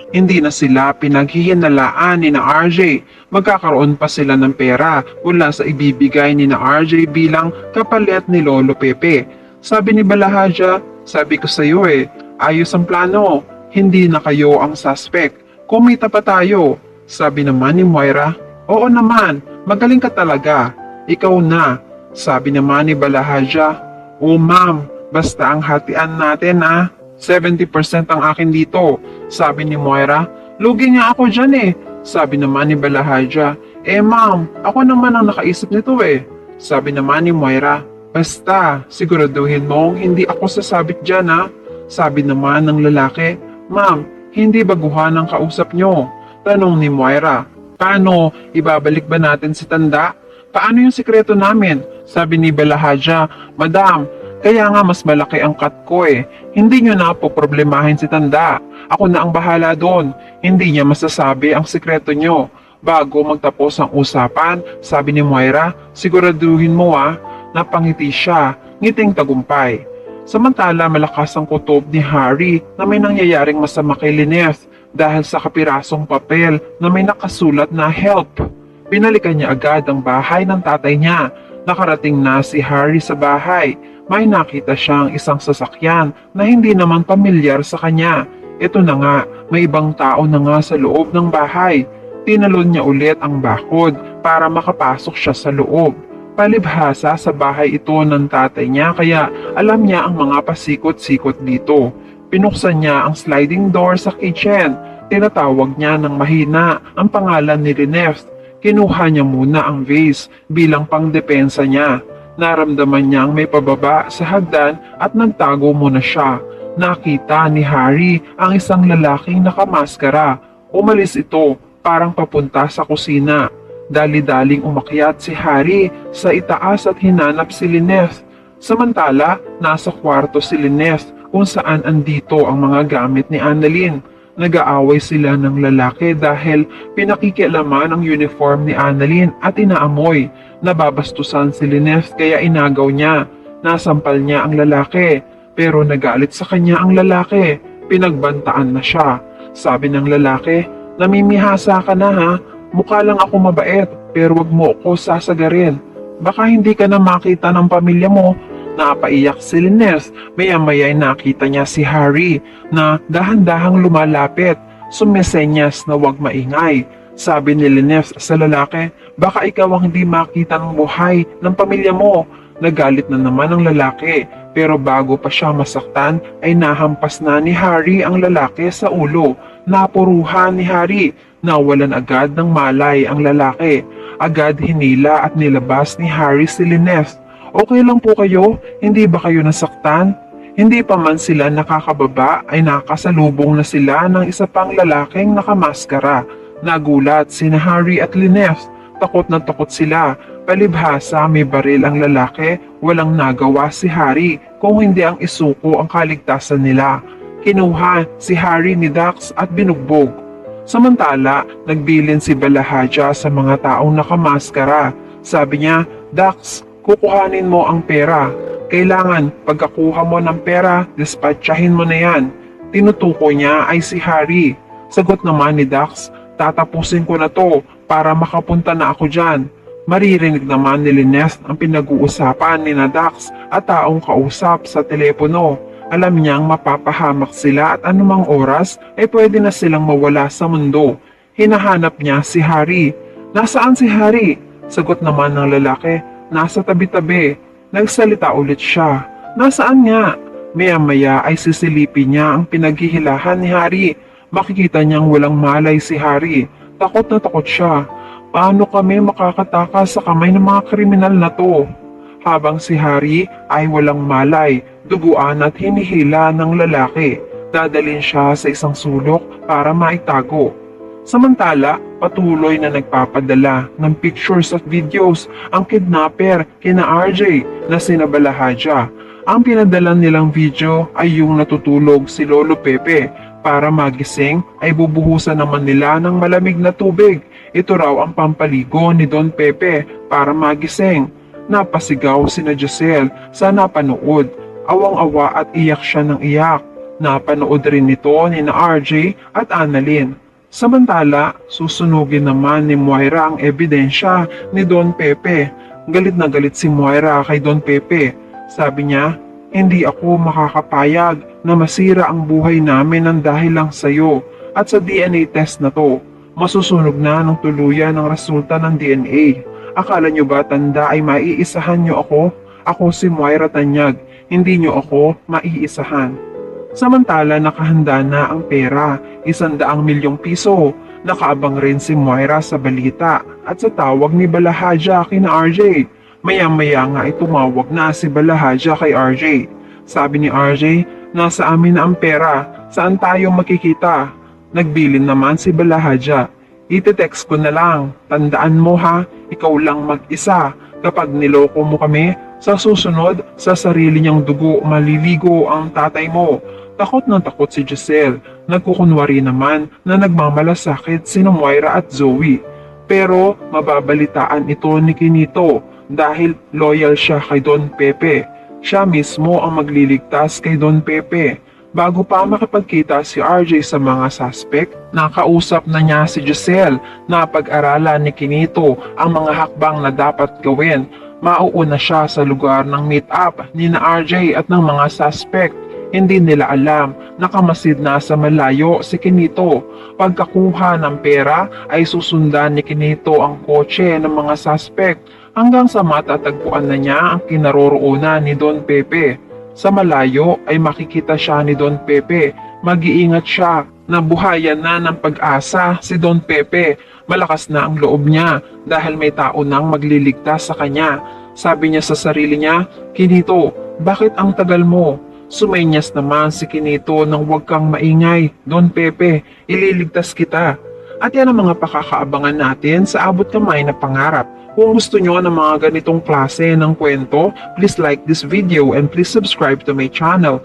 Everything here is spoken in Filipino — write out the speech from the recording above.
Hindi na sila pinaghihinalaan ni na RJ. Magkakaroon pa sila ng pera mula sa ibibigay ni na RJ bilang kapalit ni Lolo Pepe. Sabi ni Balahaja, sabi ko sa iyo ayos ang plano. Hindi na kayo ang suspect. Kumita pa tayo. Sabi naman ni Moira, oo naman, magaling ka talaga. Ikaw na. Sabi naman ni Balahaja, oh ma'am, basta ang hatian natin 70% ang akin dito. Sabi ni Moira, lugi nga ako dyan Sabi naman ni Balahaja, ma'am, ako naman ang nakaisip nito Sabi naman ni Moira, basta, siguraduhin mong hindi ako sasabit dyan Sabi naman ng lalaki, ma'am, hindi baguhan ang kausap nyo. Tanong ni Moira, paano, ibabalik ba natin si Tanda? Paano yung sikreto namin? Sabi ni Balahaja, madam, kaya nga mas malaki ang cut ko Hindi nyo na po problemahin si Tanda. Ako na ang bahala doon. Hindi niya masasabi ang sikreto nyo. Bago magtapos ang usapan, sabi ni Moira, siguraduhin mo napangiti siya, ngiting tagumpay. Samantala malakas ang kutob ni Harry na may nangyayaring masama kay Lynette dahil sa kapirasong papel na may nakasulat na help. Binalikan niya agad ang bahay ng tatay niya. Nakarating na si Harry sa bahay. May nakita siyang isang sasakyan na hindi naman pamilyar sa kanya. Ito na nga, may ibang tao na nga sa loob ng bahay. Tinalon niya ulit ang bakod para makapasok siya sa loob. Palibhasa sa bahay ito ng tatay niya kaya alam niya ang mga pasikot-sikot dito. Pinuksan niya ang sliding door sa kitchen. Tinatawag niya ng mahina ang pangalan ni Lynette. Kinuha niya muna ang vase bilang pangdepensa niya. Naramdaman niyang may pababa sa hagdan at nagtago muna siya. Nakita ni Harry ang isang lalaking nakamaskara. Umalis ito parang papunta sa kusina. Dali-daling umakyat si Harry sa itaas at hinanap si Lynette. Samantala, nasa kwarto si Lynette kung saan andito ang mga gamit ni Annalyn. Nag-aaway sila ng lalaki dahil pinakikialaman ang uniform ni Annalyn at inaamoy. Nababastusan si Lynette kaya inagaw niya. Nasampal niya ang lalaki pero nagalit sa kanya ang lalaki. Pinagbantaan na siya. Sabi ng lalaki, namimihasa ka na Mukha lang ako mabait pero wag mo ako sasagarin. Baka hindi ka na makita ng pamilya mo. Napaiyak si Lynette. Maya-maya nakita niya si Harry na dahan-dahang lumalapit. Sumesenyas na huwag maingay. Sabi ni Lynette sa lalaki, baka ikaw ang hindi makita ng buhay ng pamilya mo. Nagalit na naman ang lalaki pero bago pa siya masaktan ay nahampas na ni Harry ang lalaki sa ulo. Napuruhan ni Harry. Nawalan agad ng malay ang lalaki. Agad hinila at nilabas ni Harry si Lynette. Okay lang po kayo? Hindi ba kayo nasaktan? Hindi pa man sila nakakababa ay nakasalubong na sila ng isa pang lalaking nakamaskara. Nagulat sina Harry at Lynette. Takot na takot sila. Palibhasa may baril ang lalaki. Walang nagawa si Harry kung hindi ang isuko ang kaligtasan nila. Kinuha si Harry ni Dax at binugbog. Samantala, nagbilin si Balahaja sa mga taong nakamaskara. Sabi niya, Dax, kukuhanin mo ang pera. Kailangan pagkakuha mo ng pera, dispatchahin mo na yan. Tinutukoy niya ay si Harry. Sagot naman ni Dax, tatapusin ko na to para makapunta na ako dyan. Maririnig naman ni Lynette ang pinag-uusapan ni Dax at taong kausap sa telepono. Alam niyang mapapahamak sila at anumang oras ay pwede na silang mawala sa mundo. Hinahanap niya si Harry. Nasaan si Harry? Sagot naman ng lalaki, nasa tabi-tabi. Nagsalita ulit siya. Nasaan nga? Maya-maya ay sisilipin niya ang pinaghihilahan ni Harry. Makikita niyang walang malay si Harry. Takot na takot siya. Paano kami makakatakas sa kamay ng mga kriminal na to? Habang si Harry ay walang malay, duguan at hinihila ng lalaki. Dadalhin siya sa isang sulok para maitago. Samantala, patuloy na nagpapadala ng pictures at videos ang kidnapper kina RJ na sina Balahaja. Ang pinadala nilang video ay yung natutulog si Lolo Pepe. Para magising ay bubuhusan naman nila ng malamig na tubig. Ito raw ang pampaligo ni Don Pepe para magising. Napasigaw sina Giselle sa napanood. Awang-awa at iyak siya ng iyak. Napanood rin nito ni na RJ at Annalyn. Samantala, susunugin naman ni Moira ang ebidensya ni Don Pepe. Galit na galit si Moira kay Don Pepe. Sabi niya, hindi ako makakapayag na masira ang buhay namin ng dahil lang sa'yo at sa DNA test na to. Masusunog na ng tuluyan ang resulta ng DNA. Akala nyo ba tanda ay maiisahan nyo ako? Ako si Moira Tanyag, hindi nyo ako maiisahan. Samantala nakahanda na ang pera, 100 milyong piso. Nakaabang rin si Moira sa balita at sa tawag ni Balahaja kina RJ. Maya-maya nga ay tumawag na si Balahaja kay RJ. Sabi ni RJ, nasa amin na ang pera, saan tayo makikita? Nagbilin naman si Balahaja. Ite-text ko na lang, tandaan mo ha, ikaw lang mag-isa. Kapag niloko mo kami, sa susunod, sa sarili niyang dugo maliligo ang tatay mo. Takot na takot si Giselle. Nagkukunwari naman na nagmamalasakit sina Moira at Zoe. Pero mababalitaan ito ni Kinito dahil loyal siya kay Don Pepe. Siya mismo ang magliligtas kay Don Pepe. Bago pa makipagkita si RJ sa mga suspect, nakausap na niya si Giselle na pag-aralan ni Kinito ang mga hakbang na dapat gawin. Mauuna siya sa lugar ng meet-up ni na RJ at ng mga suspect. Hindi nila alam, nakamasid na sa malayo si Kinito. Pagkakuha ng pera ay susundan ni Kinito ang kotse ng mga suspect hanggang sa matatagpuan na niya ang kinaroroonan ni Don Pepe. Sa malayo ay makikita siya ni Don Pepe. Mag-iingat siya na buhayan na ng pag-asa si Don Pepe. Malakas na ang loob niya dahil may tao nang magliligtas sa kanya. Sabi niya sa sarili niya, Kinito, bakit ang tagal mo? Sumenyas naman si Kinito nang huwag kang maingay. Don Pepe, ililigtas kita. At yan ang mga pakakaabangan natin sa abot kamay na pangarap. Kung gusto nyo ng mga ganitong klase ng kwento, please like this video and please subscribe to my channel.